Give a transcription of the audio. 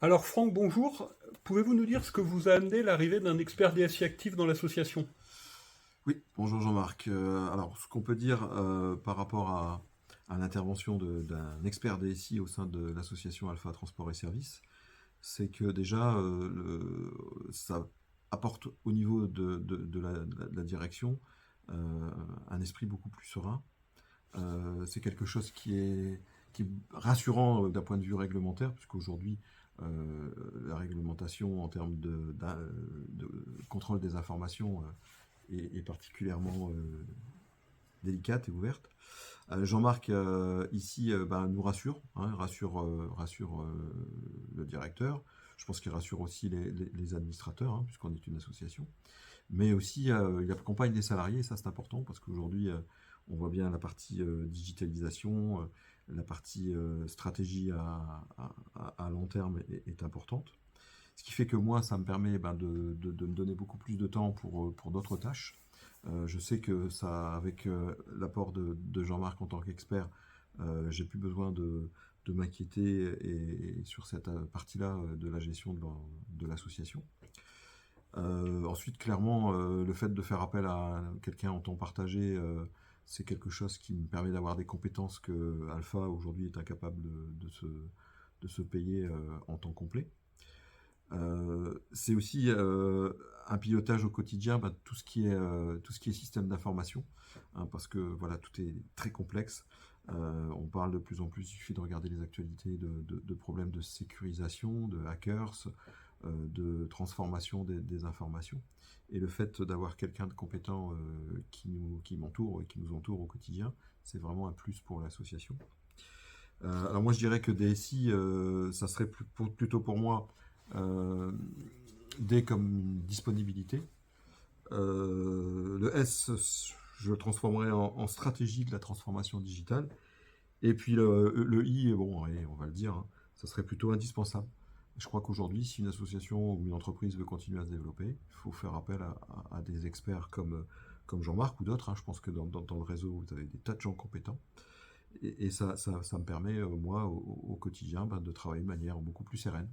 Alors Franck, bonjour. Pouvez-vous nous dire ce que vous a amené l'arrivée d'un expert DSI actif dans l'association? Oui, bonjour Jean-Marc. Alors, ce qu'on peut dire par rapport à l'intervention d'un expert DSI au sein de l'association Alpha Transport et Services, c'est que déjà, ça apporte au niveau de la direction un esprit beaucoup plus serein. C'est quelque chose qui est rassurant d'un point de vue réglementaire, puisqu'aujourd'hui, la réglementation en termes de contrôle des informations est particulièrement délicate et ouverte. Jean-Marc ici nous rassure, hein, rassure le directeur. Je pense qu'il rassure aussi les administrateurs, hein, puisqu'on est une association. Mais aussi, il accompagne les salariés, et ça c'est important, parce qu'aujourd'hui, on voit bien la partie digitalisation, la partie stratégie à long terme est importante. Ce qui fait que moi, ça me permet de me donner beaucoup plus de temps pour d'autres tâches. Je sais que ça, avec l'apport de Jean-Marc en tant qu'expert, j'ai plus besoin de m'inquiéter sur cette partie-là de la gestion de l'association. Ensuite, clairement, le fait de faire appel à quelqu'un en temps partagé, c'est quelque chose qui me permet d'avoir des compétences que Alpha aujourd'hui est incapable de se payer en temps complet. C'est aussi un pilotage au quotidien, tout ce qui est système d'information, hein, parce que voilà, tout est très complexe. On parle de plus en plus, il suffit de regarder les actualités de problèmes de sécurisation, de hackers, de transformation des informations. Et le fait d'avoir quelqu'un de compétent qui m'entoure et qui nous entoure au quotidien, c'est vraiment un plus pour l'association. Alors moi je dirais que DSI, ça serait plutôt pour moi euh, D comme disponibilité. Le S, je le transformerai en stratégie de la transformation digitale. Et puis le I, bon, allez, on va le dire, hein, ça serait plutôt indispensable. Je crois qu'aujourd'hui, si une association ou une entreprise veut continuer à se développer, il faut faire appel à des experts comme Jean-Marc ou d'autres, hein. Je pense que dans le réseau, vous avez des tas de gens compétents. Et ça me permet, moi, au quotidien, de travailler de manière beaucoup plus sereine.